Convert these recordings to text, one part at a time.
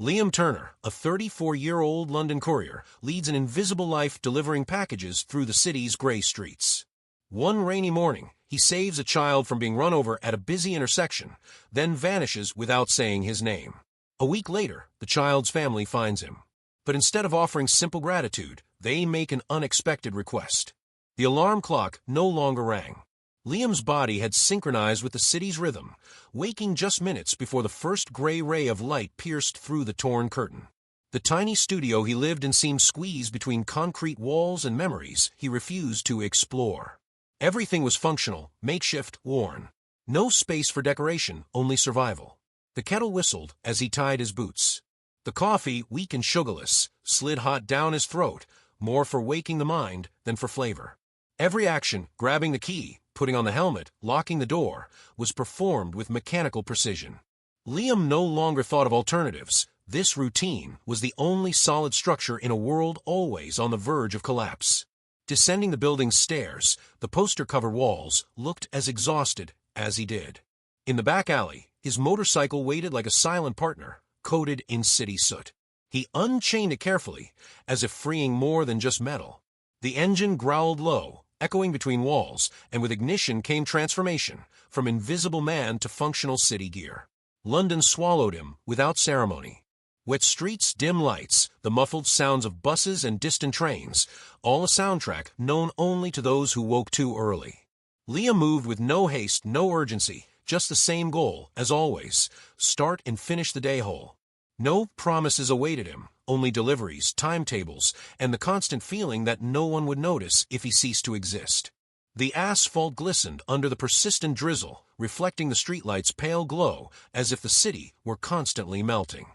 Liam Turner, a 34-year-old London courier, leads an invisible life delivering packages through the city's gray streets. One rainy morning, he saves a child from being run over at a busy intersection, then vanishes without saying his name. A week later, the child's family finds him. But instead of offering simple gratitude, they make an unexpected request. The alarm clock no longer rang. Liam's body had synchronized with the city's rhythm, waking just minutes before the first gray ray of light pierced through the torn curtain. The tiny studio he lived in seemed squeezed between concrete walls and memories he refused to explore. Everything was functional, makeshift, worn. No space for decoration, only survival. The kettle whistled as he tied his boots. The coffee, weak and sugarless, slid hot down his throat, more for waking the mind than for flavor. Every action, grabbing the key, putting on the helmet, locking the door, was performed with mechanical precision. Liam no longer thought of alternatives. This routine was the only solid structure in a world always on the verge of collapse. Descending the building's stairs, the poster-covered walls looked as exhausted as he did. In the back alley, his motorcycle waited like a silent partner, coated in city soot. He unchained it carefully, as if freeing more than just metal. The engine growled low, echoing between walls, and with ignition came transformation, from invisible man to functional city gear. London swallowed him without ceremony. Wet streets, dim lights, the muffled sounds of buses and distant trains, all a soundtrack known only to those who woke too early. Liam moved with no haste, no urgency, just the same goal, as always, start and finish the day whole. No promises awaited him, only deliveries, timetables, and the constant feeling that no one would notice if he ceased to exist. The asphalt glistened under the persistent drizzle, reflecting the streetlight's pale glow as if the city were constantly melting.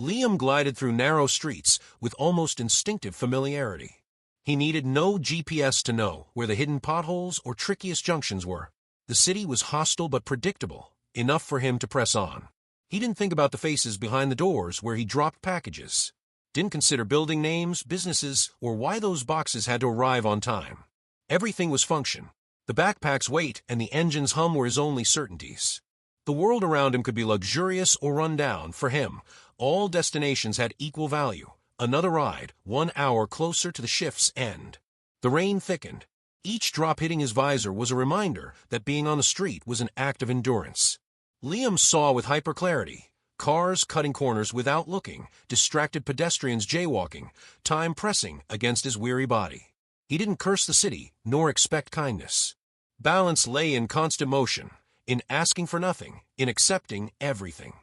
Liam glided through narrow streets with almost instinctive familiarity. He needed no GPS to know where the hidden potholes or trickiest junctions were. The city was hostile but predictable, enough for him to press on. He didn't think about the faces behind the doors where he dropped packages. Didn't consider building names, businesses, or why those boxes had to arrive on time. Everything was function. The backpack's weight and the engine's hum were his only certainties. The world around him could be luxurious or run down. For him, all destinations had equal value. Another ride, 1 hour closer to the shift's end. The rain thickened. Each drop hitting his visor was a reminder that being on the street was an act of endurance. Liam saw with hyperclarity. Cars cutting corners without looking, distracted pedestrians jaywalking, time pressing against his weary body. He didn't curse the city, nor expect kindness. Balance lay in constant motion, in asking for nothing, in accepting everything.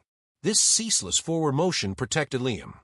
This ceaseless forward motion protected Liam.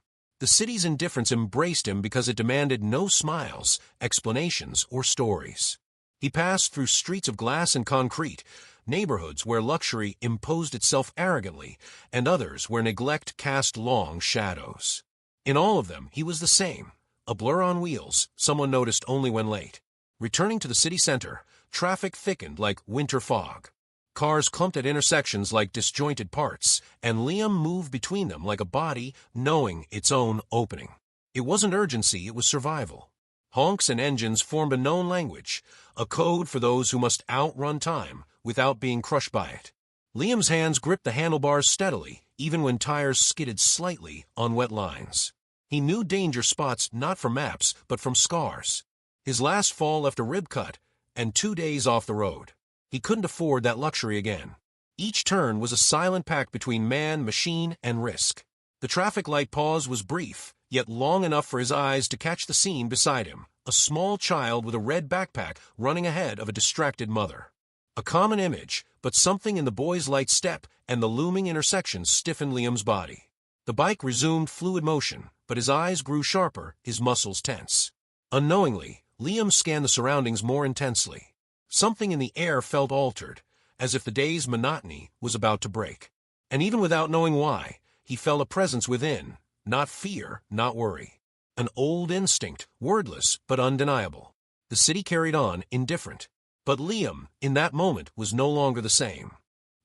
The city's indifference embraced him because it demanded no smiles, explanations, or stories. He passed through streets of glass and concrete, neighborhoods where luxury imposed itself arrogantly, and others where neglect cast long shadows. In all of them, he was the same, a blur on wheels, someone noticed only when late. Returning to the city center, traffic thickened like winter fog. Cars clumped at intersections like disjointed parts, and Liam moved between them like a body knowing its own opening. It wasn't urgency, it was survival. Honks and engines formed a known language, a code for those who must outrun time without being crushed by it. Liam's hands gripped the handlebars steadily, even when tires skidded slightly on wet lines. He knew danger spots not from maps, but from scars. His last fall left a rib cut and 2 days off the road. He couldn't afford that luxury again. Each turn was a silent pact between man, machine, and risk. The traffic light pause was brief, yet long enough for his eyes to catch the scene beside him, a small child with a red backpack running ahead of a distracted mother. A common image, but something in the boy's light step and the looming intersection stiffened Liam's body. The bike resumed fluid motion, but his eyes grew sharper, his muscles tense. Unknowingly, Liam scanned the surroundings more intensely. Something in the air felt altered, as if the day's monotony was about to break. And even without knowing why, he felt a presence within, not fear, not worry. An old instinct, wordless but undeniable. The city carried on, indifferent. But Liam, in that moment, was no longer the same.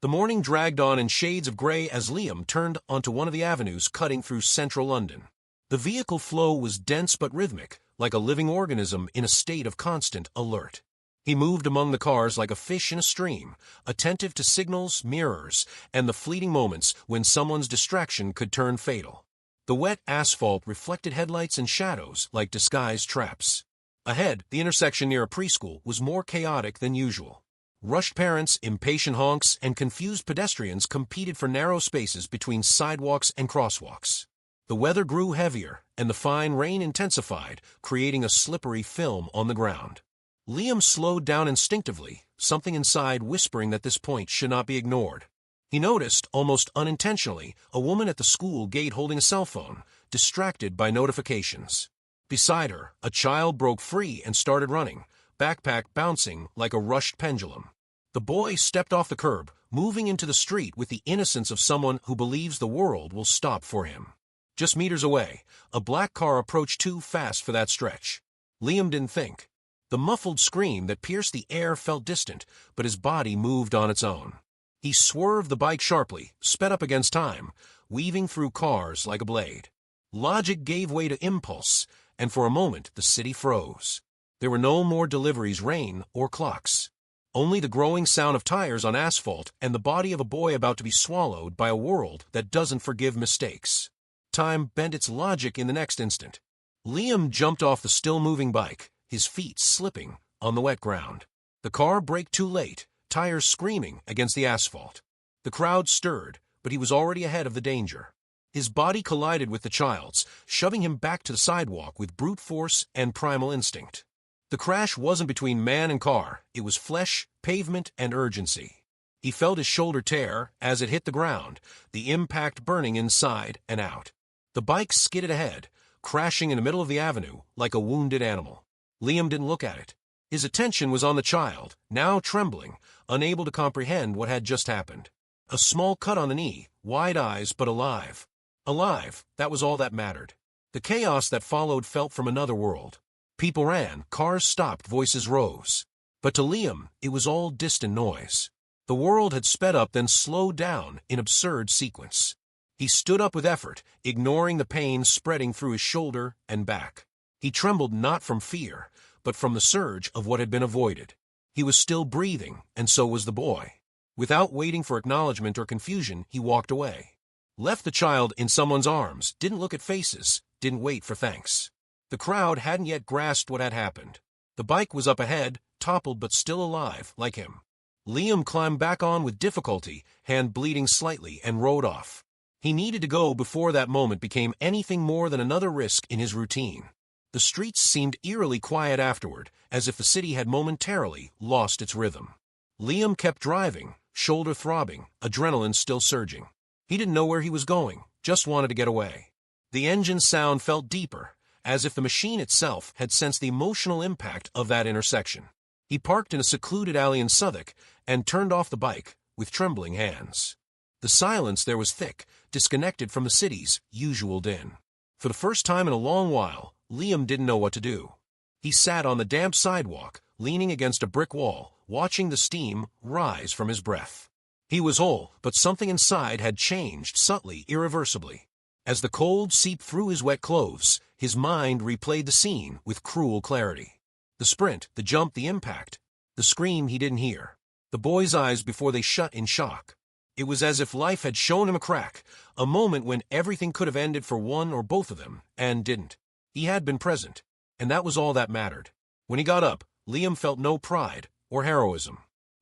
The morning dragged on in shades of gray as Liam turned onto one of the avenues cutting through central London. The vehicle flow was dense but rhythmic, like a living organism in a state of constant alert. He moved among the cars like a fish in a stream, attentive to signals, mirrors, and the fleeting moments when someone's distraction could turn fatal. The wet asphalt reflected headlights and shadows like disguised traps. Ahead, the intersection near a preschool was more chaotic than usual. Rushed parents, impatient honks, and confused pedestrians competed for narrow spaces between sidewalks and crosswalks. The weather grew heavier, and the fine rain intensified, creating a slippery film on the ground. Liam slowed down instinctively, something inside whispering that this point should not be ignored. He noticed, almost unintentionally, a woman at the school gate holding a cell phone, distracted by notifications. Beside her, a child broke free and started running, backpack bouncing like a rushed pendulum. The boy stepped off the curb, moving into the street with the innocence of someone who believes the world will stop for him. Just meters away, a black car approached too fast for that stretch. Liam didn't think. The muffled scream that pierced the air felt distant, but his body moved on its own. He swerved the bike sharply, sped up against time, weaving through cars like a blade. Logic gave way to impulse, and for a moment the city froze. There were no more deliveries, rain, or clocks. Only the growing sound of tires on asphalt and the body of a boy about to be swallowed by a world that doesn't forgive mistakes. Time bent its logic in the next instant. Liam jumped off the still-moving bike, his feet slipping on the wet ground. The car braked too late, tires screaming against the asphalt. The crowd stirred, but he was already ahead of the danger. His body collided with the child's, shoving him back to the sidewalk with brute force and primal instinct. The crash wasn't between man and car, it was flesh, pavement, and urgency. He felt his shoulder tear as it hit the ground, the impact burning inside and out. The bike skidded ahead, crashing in the middle of the avenue like a wounded animal. Liam didn't look at it. His attention was on the child, now trembling, unable to comprehend what had just happened. A small cut on the knee, wide eyes but alive. Alive, that was all that mattered. The chaos that followed felt from another world. People ran, cars stopped, voices rose. But to Liam, it was all distant noise. The world had sped up then slowed down in absurd sequence. He stood up with effort, ignoring the pain spreading through his shoulder and back. He trembled not from fear, but from the surge of what had been avoided. He was still breathing, and so was the boy. Without waiting for acknowledgement or confusion, he walked away. Left the child in someone's arms, didn't look at faces, didn't wait for thanks. The crowd hadn't yet grasped what had happened. The bike was up ahead, toppled but still alive, like him. Liam climbed back on with difficulty, hand bleeding slightly, and rode off. He needed to go before that moment became anything more than another risk in his routine. The streets seemed eerily quiet afterward, as if the city had momentarily lost its rhythm. Liam kept driving, shoulder throbbing, adrenaline still surging. He didn't know where he was going, just wanted to get away. The engine's sound felt deeper, as if the machine itself had sensed the emotional impact of that intersection. He parked in a secluded alley in Southwark and turned off the bike with trembling hands. The silence there was thick, disconnected from the city's usual din. For the first time in a long while, Liam didn't know what to do. He sat on the damp sidewalk, leaning against a brick wall, watching the steam rise from his breath. He was whole, but something inside had changed subtly, irreversibly. As the cold seeped through his wet clothes, his mind replayed the scene with cruel clarity. The sprint, the jump, the impact, the scream he didn't hear, the boy's eyes before they shut in shock. It was as if life had shown him a crack, a moment when everything could have ended for one or both of them, and didn't. He had been present, and that was all that mattered. When he got up, Liam felt no pride or heroism.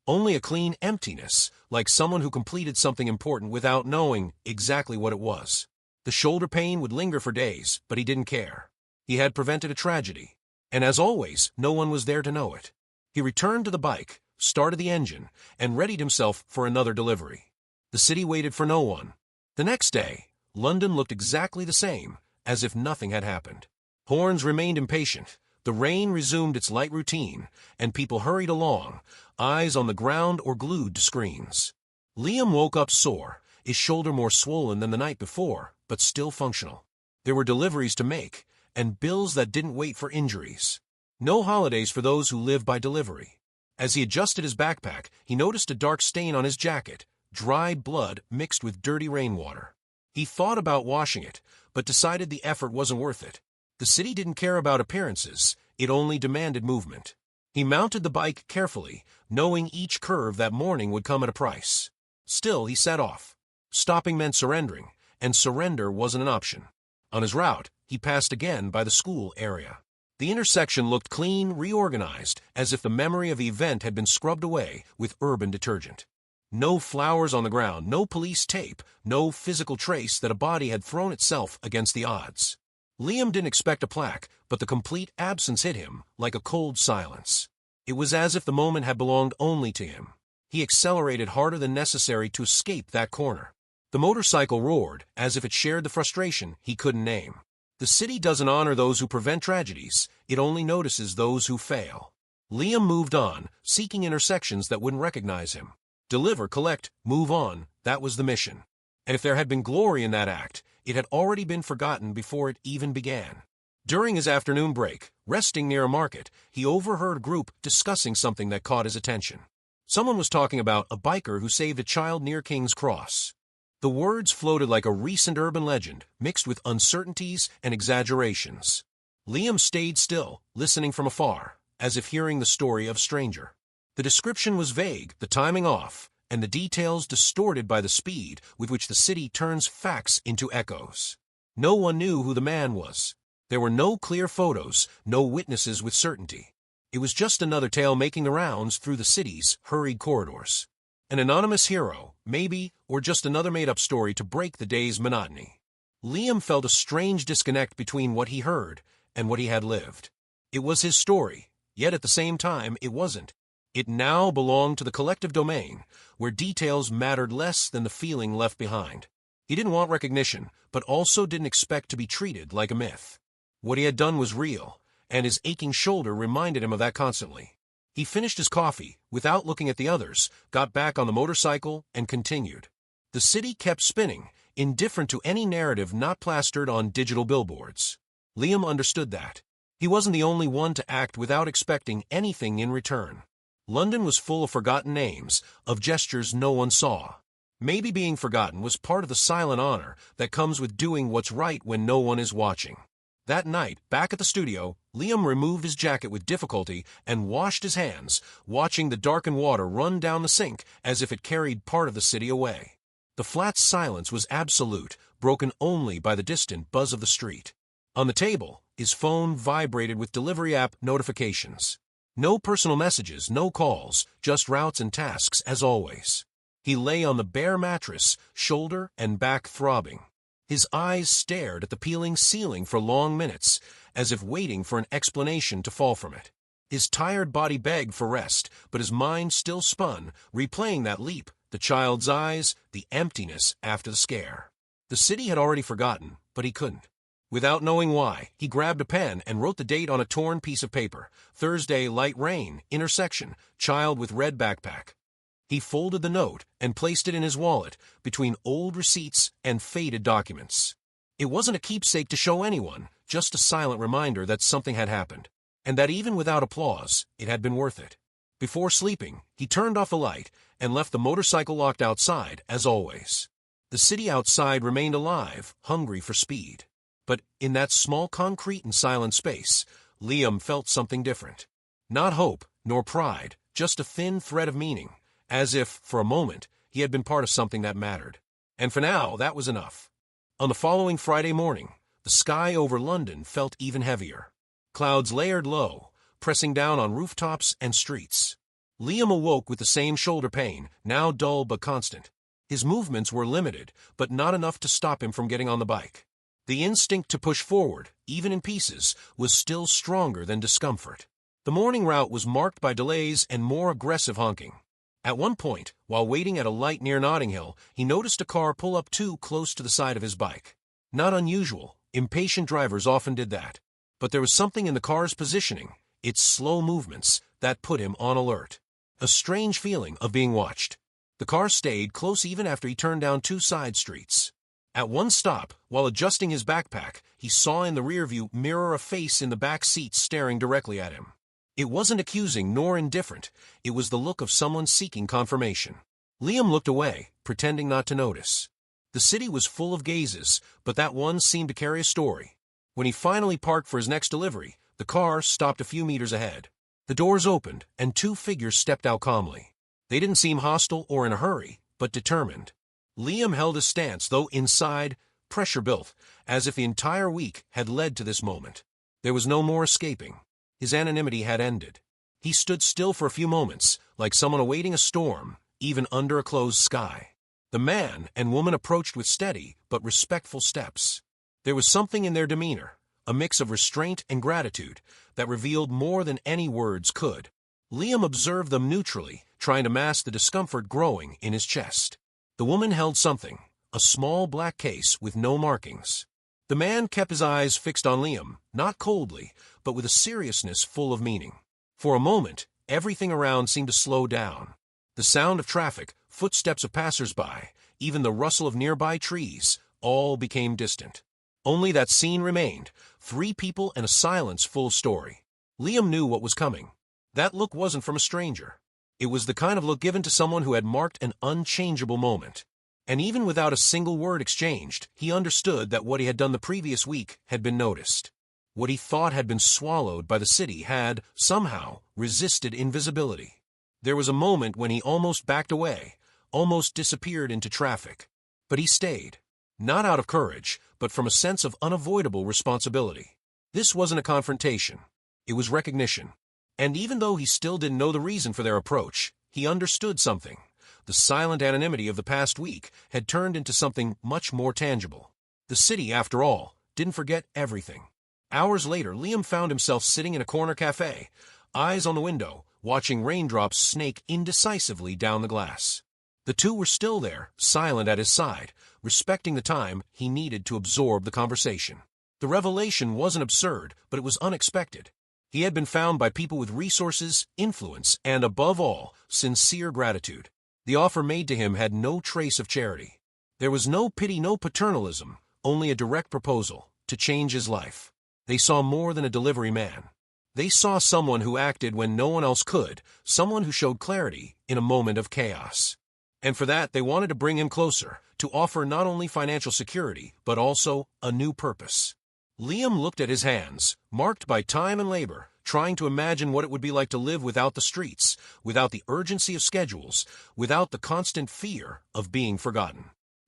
Only a clean emptiness, like someone who completed something important without knowing exactly what it was. The shoulder pain would linger for days, but he didn't care. He had prevented a tragedy, and as always, no one was there to know it. He returned to the bike, started the engine, and readied himself for another delivery. The city waited for no one. The next day, London looked exactly the same, as if nothing had happened. Horns remained impatient, the rain resumed its light routine, and people hurried along, eyes on the ground or glued to screens. Liam woke up sore, his shoulder more swollen than the night before, but still functional. There were deliveries to make, and bills that didn't wait for injuries. No holidays for those who live by delivery. As he adjusted his backpack, he noticed a dark stain on his jacket, dried blood mixed with dirty rainwater. He thought about washing it, but decided the effort wasn't worth it. The city didn't care about appearances, it only demanded movement. He mounted the bike carefully, knowing each curve that morning would come at a price. Still, he set off. Stopping meant surrendering, and surrender wasn't an option. On his route, he passed again by the school area. The intersection looked clean, reorganized, as if the memory of the event had been scrubbed away with urban detergent. No flowers on the ground, no police tape, no physical trace that a body had thrown itself against the odds. Liam didn't expect a plaque, but the complete absence hit him like a cold silence. It was as if the moment had belonged only to him. He accelerated harder than necessary to escape that corner. The motorcycle roared, as if it shared the frustration he couldn't name. The city doesn't honor those who prevent tragedies, it only notices those who fail. Liam moved on, seeking intersections that wouldn't recognize him. Deliver, collect, move on, that was the mission. And if there had been glory in that act, it had already been forgotten before it even began. During his afternoon break, resting near a market, he overheard a group discussing something that caught his attention. Someone was talking about a biker who saved a child near King's Cross. The words floated like a recent urban legend, mixed with uncertainties and exaggerations. Liam stayed still, listening from afar, as if hearing the story of a stranger. The description was vague, the timing off, and the details distorted by the speed with which the city turns facts into echoes. No one knew who the man was. There were no clear photos, no witnesses with certainty. It was just another tale making the rounds through the city's hurried corridors. An anonymous hero, maybe, or just another made-up story to break the day's monotony. Liam felt a strange disconnect between what he heard and what he had lived. It was his story, yet at the same time it wasn't. It now belonged to the collective domain, where details mattered less than the feeling left behind. He didn't want recognition, but also didn't expect to be treated like a myth. What he had done was real, and his aching shoulder reminded him of that constantly. He finished his coffee, without looking at the others, got back on the motorcycle, and continued. The city kept spinning, indifferent to any narrative not plastered on digital billboards. Liam understood that. He wasn't the only one to act without expecting anything in return. London was full of forgotten names, of gestures no one saw. Maybe being forgotten was part of the silent honor that comes with doing what's right when no one is watching. That night, back at the studio, Liam removed his jacket with difficulty and washed his hands, watching the darkened water run down the sink as if it carried part of the city away. The flat silence was absolute, broken only by the distant buzz of the street. On the table, his phone vibrated with delivery app notifications. No personal messages, no calls, just routes and tasks as always. He lay on the bare mattress, shoulder and back throbbing. His eyes stared at the peeling ceiling for long minutes, as if waiting for an explanation to fall from it. His tired body begged for rest, but his mind still spun, replaying that leap, the child's eyes, the emptiness after the scare. The city had already forgotten, but he couldn't. Without knowing why, he grabbed a pen and wrote the date on a torn piece of paper. Thursday, light rain, intersection, child with red backpack. He folded the note and placed it in his wallet, between old receipts and faded documents. It wasn't a keepsake to show anyone, just a silent reminder that something had happened, and that even without applause, it had been worth it. Before sleeping, he turned off the light and left the motorcycle locked outside, as always. The city outside remained alive, hungry for speed. But in that small concrete and silent space, Liam felt something different. Not hope, nor pride, just a thin thread of meaning. As if, for a moment, he had been part of something that mattered. And for now, that was enough. On the following Friday morning, the sky over London felt even heavier. Clouds layered low, pressing down on rooftops and streets. Liam awoke with the same shoulder pain, now dull but constant. His movements were limited, but not enough to stop him from getting on the bike. The instinct to push forward, even in pieces, was still stronger than discomfort. The morning route was marked by delays and more aggressive honking. At one point, while waiting at a light near Notting Hill, he noticed a car pull up too close to the side of his bike. Not unusual, impatient drivers often did that. But there was something in the car's positioning, its slow movements, that put him on alert. A strange feeling of being watched. The car stayed close even after he turned down two side streets. At one stop, while adjusting his backpack, he saw in the rearview mirror a face in the back seat staring directly at him. It wasn't accusing nor indifferent. It was the look of someone seeking confirmation. Liam looked away, pretending not to notice. The city was full of gazes, but that one seemed to carry a story. When he finally parked for his next delivery, the car stopped a few meters ahead. The doors opened, and two figures stepped out calmly. They didn't seem hostile or in a hurry, but determined. Liam held his stance, though inside, pressure built, as if the entire week had led to this moment. There was no more escaping. His anonymity had ended. He stood still for a few moments, like someone awaiting a storm, even under a closed sky. The man and woman approached with steady but respectful steps. There was something in their demeanor, a mix of restraint and gratitude, that revealed more than any words could. Liam observed them neutrally, trying to mask the discomfort growing in his chest. The woman held something, a small black case with no markings. The man kept his eyes fixed on Liam, not coldly, but with a seriousness full of meaning. For a moment, everything around seemed to slow down. The sound of traffic, footsteps of passers-by, even the rustle of nearby trees, all became distant. Only that scene remained, 3 people and a silence full of story. Liam knew what was coming. That look wasn't from a stranger. It was the kind of look given to someone who had marked an unchangeable moment. And even without a single word exchanged, he understood that what he had done the previous week had been noticed. What he thought had been swallowed by the city had, somehow, resisted invisibility. There was a moment when he almost backed away, almost disappeared into traffic. But he stayed. Not out of courage, but from a sense of unavoidable responsibility. This wasn't a confrontation. It was recognition. And even though he still didn't know the reason for their approach, he understood something. The silent anonymity of the past week had turned into something much more tangible. The city, after all, didn't forget everything. Hours later, Liam found himself sitting in a corner cafe, eyes on the window, watching raindrops snake indecisively down the glass. The two were still there, silent at his side, respecting the time he needed to absorb the conversation. The revelation wasn't absurd, but it was unexpected. He had been found by people with resources, influence, and, above all, sincere gratitude. The offer made to him had no trace of charity. There was no pity, no paternalism, only a direct proposal to change his life. They saw more than a delivery man. They saw someone who acted when no one else could, someone who showed clarity in a moment of chaos. And for that, they wanted to bring him closer, to offer not only financial security, but also a new purpose. Liam looked at his hands, marked by time and labor, trying to imagine what it would be like to live without the streets, without the urgency of schedules, without the constant fear of being forgotten.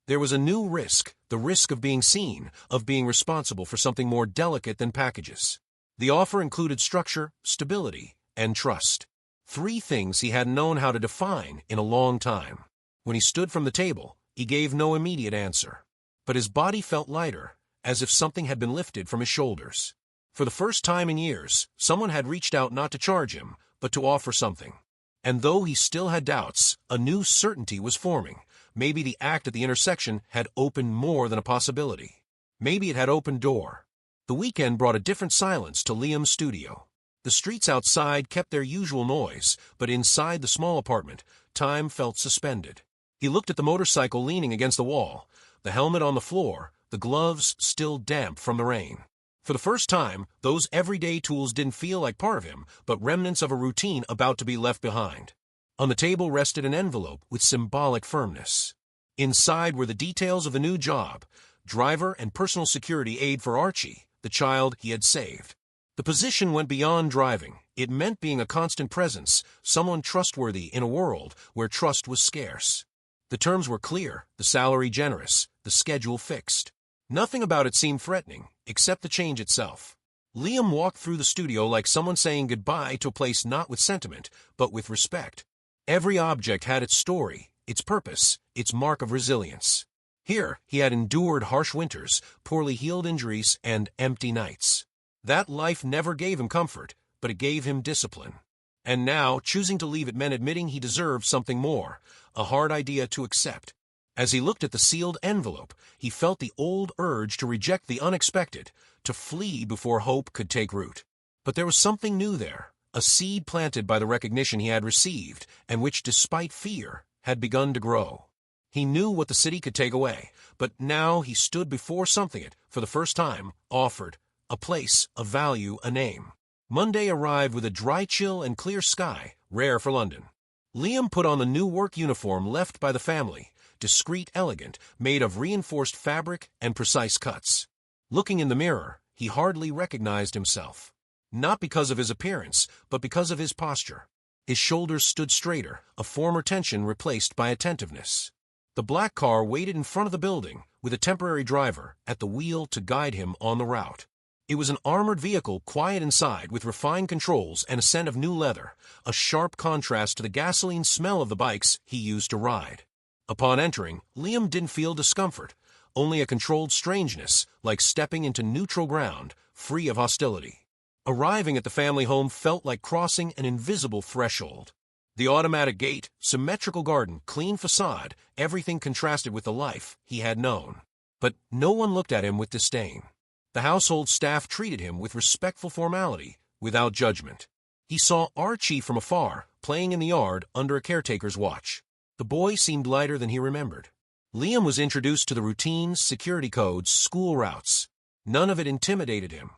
There was a new risk, the risk of being seen, of being responsible for something more delicate than packages. The offer included structure, stability, and trust. 3 things he hadn't known how to define in a long time. When he stood from the table, he gave no immediate answer. But his body felt lighter, as if something had been lifted from his shoulders. For the first time in years, someone had reached out not to charge him, but to offer something. And though he still had doubts, a new certainty was forming. Maybe the act at the intersection had opened more than a possibility. Maybe it had opened door. The weekend brought a different silence to Liam's studio. The streets outside kept their usual noise, but inside the small apartment, time felt suspended. He looked at the motorcycle leaning against the wall, the helmet on the floor, the gloves still damp from the rain. For the first time, those everyday tools didn't feel like part of him, but remnants of a routine about to be left behind. On the table rested an envelope with symbolic firmness. Inside were the details of the new job, driver and personal security aide for Archie, the child he had saved. The position went beyond driving. It meant being a constant presence, someone trustworthy in a world where trust was scarce. The terms were clear, the salary generous, the schedule fixed. Nothing about it seemed threatening, except the change itself. Liam walked through the studio like someone saying goodbye to a place not with sentiment, but with respect. Every object had its story, its purpose, its mark of resilience. Here, he had endured harsh winters, poorly healed injuries, and empty nights. That life never gave him comfort, but it gave him discipline. And now, choosing to leave it meant admitting he deserved something more, a hard idea to accept. As he looked at the sealed envelope, he felt the old urge to reject the unexpected, to flee before hope could take root. But there was something new there, a seed planted by the recognition he had received, and which, despite fear, had begun to grow. He knew what the city could take away, but now he stood before something it, for the first time, offered. A place, a value, a name. Monday arrived with a dry chill and clear sky, rare for London. Liam put on the new work uniform left by the family, discreet, elegant, made of reinforced fabric and precise cuts. Looking in the mirror, he hardly recognized himself. Not because of his appearance, but because of his posture. His shoulders stood straighter, a former tension replaced by attentiveness. The black car waited in front of the building, with a temporary driver at the wheel to guide him on the route. It was an armored vehicle, quiet inside, with refined controls and a scent of new leather, a sharp contrast to the gasoline smell of the bikes he used to ride. Upon entering, Liam didn't feel discomfort, only a controlled strangeness, like stepping into neutral ground, free of hostility. Arriving at the family home felt like crossing an invisible threshold. The automatic gate, symmetrical garden, clean facade, everything contrasted with the life he had known. But no one looked at him with disdain. The household staff treated him with respectful formality, without judgment. He saw Archie from afar, playing in the yard under a caretaker's watch. The boy seemed lighter than he remembered. Liam was introduced to the routines, security codes, school routes. None of it intimidated him.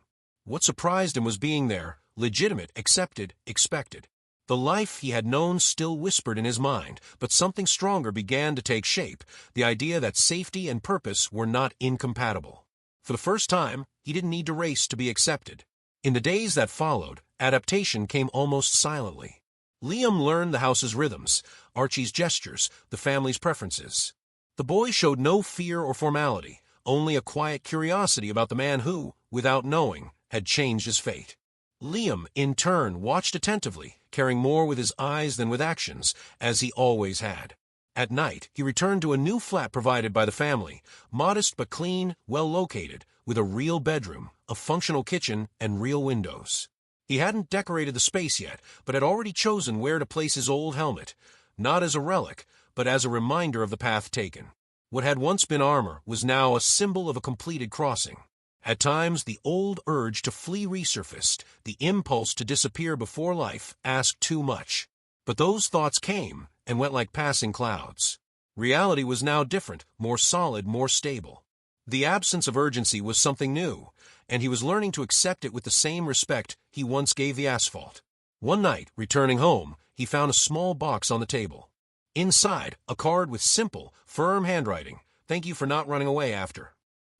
What surprised him was being there, legitimate, accepted, expected. The life he had known still whispered in his mind, but something stronger began to take shape, the idea that safety and purpose were not incompatible. For the first time, he didn't need to race to be accepted. In the days that followed, adaptation came almost silently. Liam learned the house's rhythms, Archie's gestures, the family's preferences. The boy showed no fear or formality, only a quiet curiosity about the man who, without knowing, had changed his fate. Liam, in turn, watched attentively, caring more with his eyes than with actions, as he always had. At night, he returned to a new flat provided by the family, modest but clean, well located, with a real bedroom, a functional kitchen, and real windows. He hadn't decorated the space yet, but had already chosen where to place his old helmet, not as a relic, but as a reminder of the path taken. What had once been armor was now a symbol of a completed crossing. At times, the old urge to flee resurfaced, the impulse to disappear before life asked too much. But those thoughts came and went like passing clouds. Reality was now different, more solid, more stable. The absence of urgency was something new, and he was learning to accept it with the same respect he once gave the asphalt. One night, returning home, he found a small box on the table. Inside, a card with simple, firm handwriting, "Thank you for not running away after."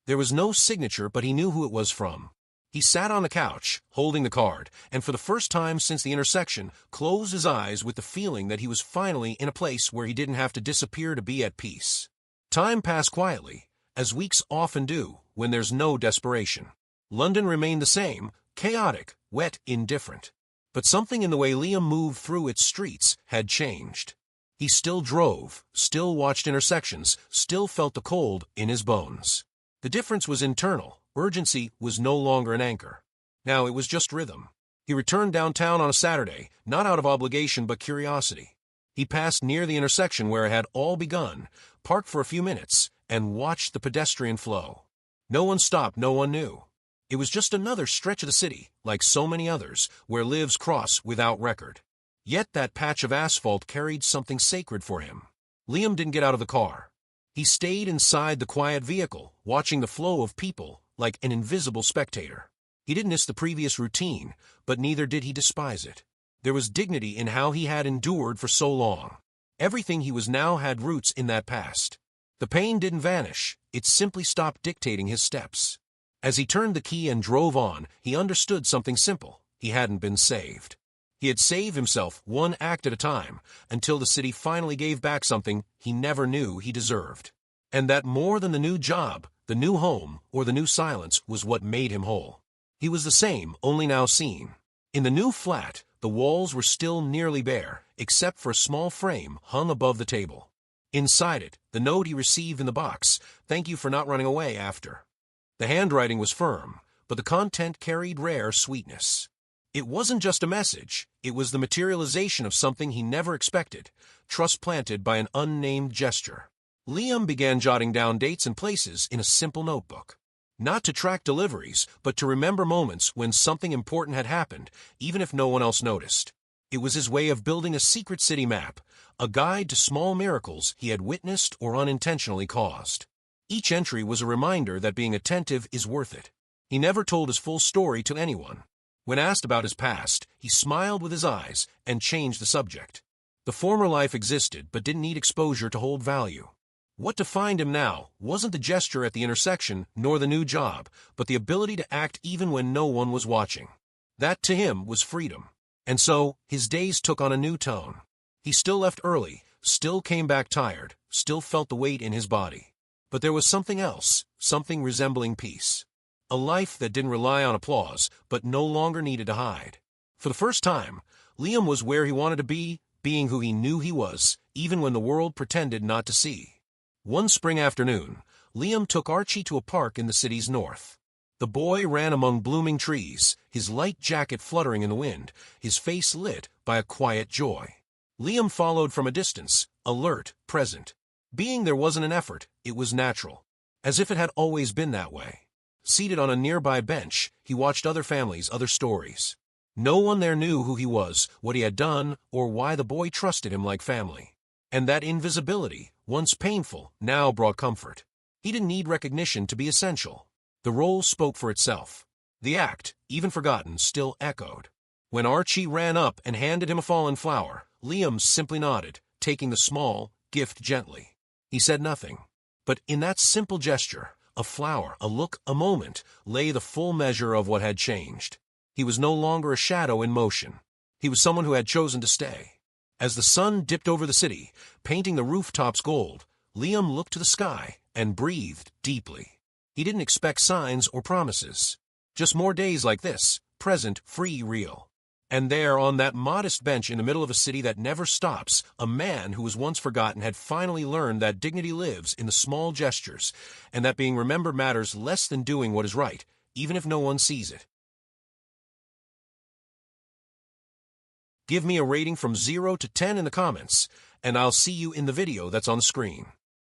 There was no signature, but he knew who it was from. He sat on the couch, holding the card, and for the first time since the intersection, closed his eyes with the feeling that he was finally in a place where he didn't have to disappear to be at peace. Time passed quietly, as weeks often do when there's no desperation. London remained the same, chaotic, wet, indifferent. But something in the way Liam moved through its streets had changed. He still drove, still watched intersections, still felt the cold in his bones. The difference was internal. Urgency was no longer an anchor. Now it was just rhythm. He returned downtown on a Saturday, not out of obligation but curiosity. He passed near the intersection where it had all begun, parked for a few minutes, and watched the pedestrian flow. No one stopped, no one knew. It was just another stretch of the city, like so many others, where lives cross without record. Yet that patch of asphalt carried something sacred for him. Liam didn't get out of the car. He stayed inside the quiet vehicle, watching the flow of people, like an invisible spectator. He didn't miss the previous routine, but neither did he despise it. There was dignity in how he had endured for so long. Everything he was now had roots in that past. The pain didn't vanish, it simply stopped dictating his steps. As he turned the key and drove on, he understood something simple. He hadn't been saved. He had saved himself one act at a time, until the city finally gave back something he never knew he deserved. And that more than the new job, the new home, or the new silence was what made him whole. He was the same, only now seen. In the new flat, the walls were still nearly bare, except for a small frame hung above the table. Inside it, the note he received in the box, "Thank you for not running away after." The handwriting was firm, but the content carried rare sweetness. It wasn't just a message, it was the materialization of something he never expected, trust planted by an unnamed gesture. Liam began jotting down dates and places in a simple notebook. Not to track deliveries, but to remember moments when something important had happened, even if no one else noticed. It was his way of building a secret city map, a guide to small miracles he had witnessed or unintentionally caused. Each entry was a reminder that being attentive is worth it. He never told his full story to anyone. When asked about his past, he smiled with his eyes and changed the subject. The former life existed but didn't need exposure to hold value. What defined him now wasn't the gesture at the intersection nor the new job, but the ability to act even when no one was watching. That, to him, was freedom. And so, his days took on a new tone. He still left early, still came back tired, still felt the weight in his body. But there was something else, something resembling peace. A life that didn't rely on applause, but no longer needed to hide. For the first time, Liam was where he wanted to be, being who he knew he was, even when the world pretended not to see. One spring afternoon, Liam took Archie to a park in the city's north. The boy ran among blooming trees, his light jacket fluttering in the wind, his face lit by a quiet joy. Liam followed from a distance, alert, present. Being there wasn't an effort, it was natural, as if it had always been that way. Seated on a nearby bench, he watched other families, other stories. No one there knew who he was, what he had done, or why the boy trusted him like family. And that invisibility, once painful, now brought comfort. He didn't need recognition to be essential. The role spoke for itself. The act, even forgotten, still echoed. When Archie ran up and handed him a fallen flower, Liam simply nodded, taking the small gift gently. He said nothing. But in that simple gesture, a flower, a look, a moment, lay the full measure of what had changed. He was no longer a shadow in motion. He was someone who had chosen to stay. As the sun dipped over the city, painting the rooftops gold, Liam looked to the sky and breathed deeply. He didn't expect signs or promises. Just more days like this, present, free, real. And there, on that modest bench in the middle of a city that never stops, a man who was once forgotten had finally learned that dignity lives in the small gestures, and that being remembered matters less than doing what is right, even if no one sees it. Give me a rating from 0 to 10 in the comments, and I'll see you in the video that's on the screen.